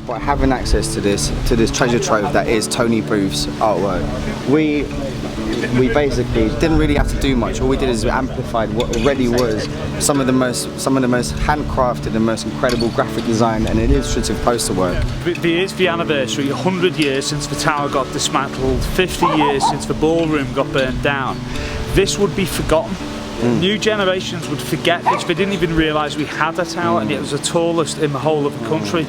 by having access to this treasure trove that is Tony Booth's artwork, we basically didn't really have to do much. All we did is we amplified what already was some of the most handcrafted and most incredible graphic design and illustrative poster work. It is the anniversary, 100 years since the tower got dismantled, 50 years since the ballroom got burnt down. This would be forgotten. New generations would forget this. They didn't even realise we had a tower, and it was the tallest in the whole of the country.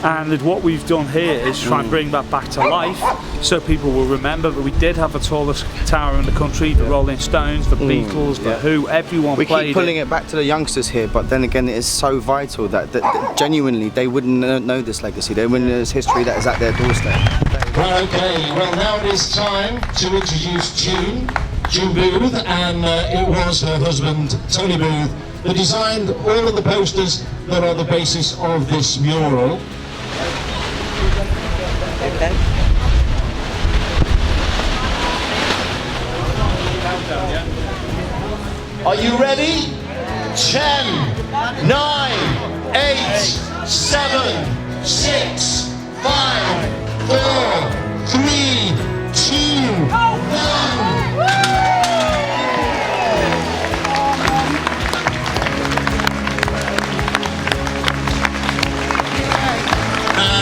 And what we've done here is try and bring that back to life, so people will remember that we did have the tallest tower in the country. The Rolling Stones, the Beatles, the Who, everyone played it. We keep pulling it back to the youngsters here, but then again, it is so vital that genuinely they wouldn't know this legacy. They wouldn't know this history that is at their doorstep. Well, okay. Well, now it is time to introduce June Booth, and it was her husband, Tony Booth, that designed all of the posters that are the basis of this mural. Are you ready? 10, 9, 8, 7, 6, 5, 4, 3, 2, 1.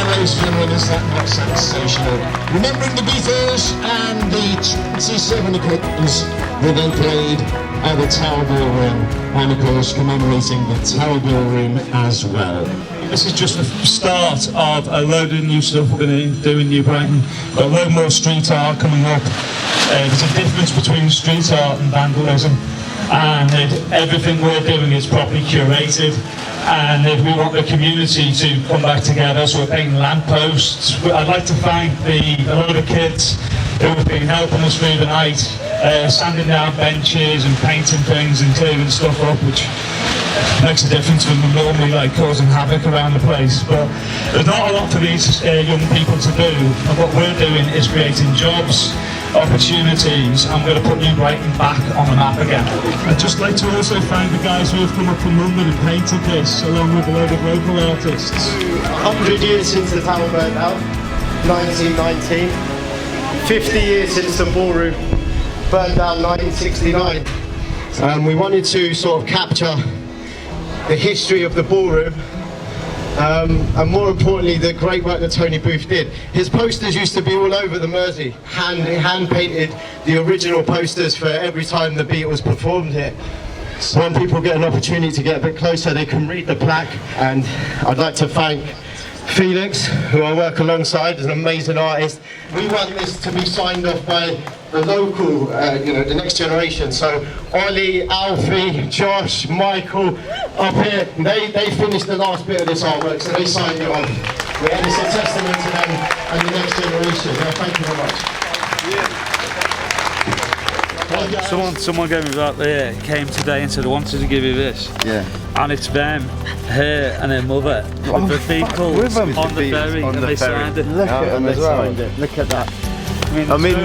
Ladies and gentlemen, is that not sensational? Remembering the Beatles and the 27 occasions that they played at the Tower Ballroom, and of course commemorating the Tower Ballroom as well. This is just the start of a load of new stuff we're going to do in New Brighton. Got a load more street art coming up. There's a difference between street art and vandalism, and everything we're doing is properly curated. And we want the community to come back together, so we're painting lampposts. I'd like to thank a lot of kids who have been helping us through the night, sanding down benches and painting things and clearing stuff up, which makes a difference when we're normally causing havoc around the place. But there's not a lot for these young people to do, and what we're doing is creating jobs, opportunities. I'm going to put New Brighton back on the map again. I'd just like to also thank the guys who have come up from London and painted this, along with a load of local artists. 100 years since the tower burnt out, 1919. 50 years since the ballroom burned down, 1969. We wanted to sort of capture the history of the ballroom, and more importantly, the great work that Tony Booth did. His posters used to be all over the Mersey, hand painted the original posters for every time the Beatles performed here. So when people get an opportunity to get a bit closer, they can read the plaque. And I'd like to thank Felix, who I work alongside, is an amazing artist. We want this to be signed off by the local, the next generation. So Ollie, Alfie, Josh, Michael, up here, they finished the last bit of this artwork, so they signed it off. And it's a testament to them and the next generation. Thank you very much. Someone gave me that there, came today and said I wanted to give you this. Yeah. And it's them, her and her mother, with the Beatles on the ferry, and they signed it. Look at them as well. Look at that. I mean,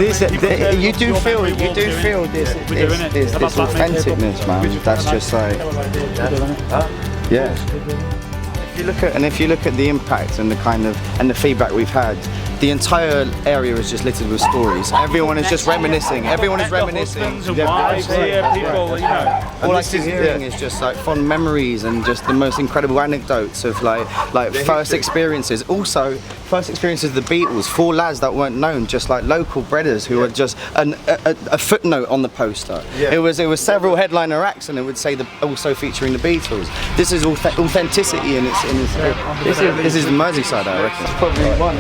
you do feel this authenticness, man. That's just like, yeah. If you look at the impact and the feedback we've had, the entire area is just littered with stories. Everyone is just reminiscing. Everyone is reminiscing. And wives here, people, all I keep hearing is just like fond memories and just the most incredible anecdotes of like first experiences. Also, first experiences of the Beatles. 4 lads that weren't known, just like local brothers who were just a footnote on the poster. Yeah. It was several headliner acts, and it would say also featuring the Beatles. This is authenticity, and this is the Merseyside, I reckon. It's probably one.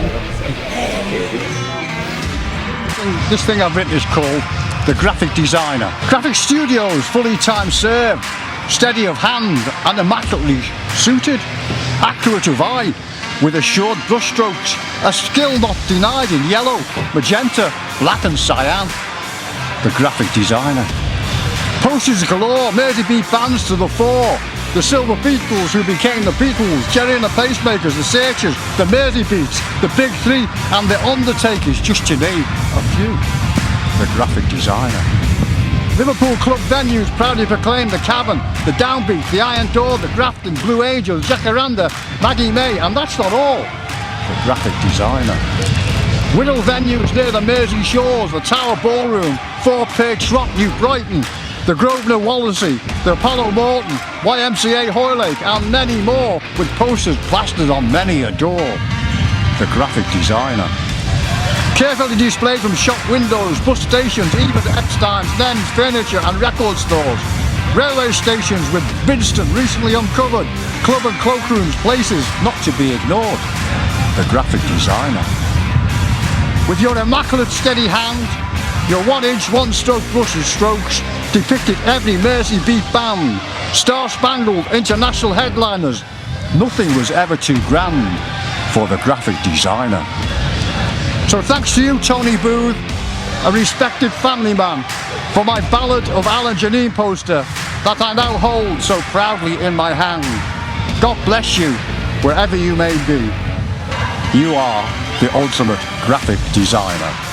This thing I've written is called The Graphic Designer. Graphic studios, fully time served, steady of hand and immaculately suited, accurate of eye, with assured brushstrokes, a skill not denied in yellow, magenta, black and cyan. The Graphic Designer. Posters galore, Mersey beat bands to the fore. The Silver Beatles who became the Beatles, Jerry and the Pacemakers, the Searchers, the Mersey Beats, the Big Three and the Undertakers, just to name a few. The Graphic Designer. Liverpool club venues proudly proclaim the Cavern, the Downbeat, the Iron Door, the Grafton, Blue Angels, Jacaranda, Maggie May, and that's not all. the graphic designer. Whittle venues near the Mersey shores, the Tower Ballroom, 4-Page Trot, New Brighton, the Grosvenor Wallasey, the Apollo Morton, YMCA Hoylake, and many more, with posters plastered on many a door. The graphic designer. Carefully displayed from shop windows, bus stations, even Epstein's, Nens, furniture and record stores. Railway stations with Bidston recently uncovered, club and cloakrooms, places not to be ignored. The graphic designer. With your immaculate steady hand, your 1-inch, 1-stroke brush strokes depicted every Mersey beat band, star-spangled international headliners. Nothing was ever too grand for the graphic designer. So thanks to you, Tony Booth, a respected family man, for my Ballad of Alan Janine poster that I now hold so proudly in my hand. God bless you, wherever you may be. You are the ultimate graphic designer.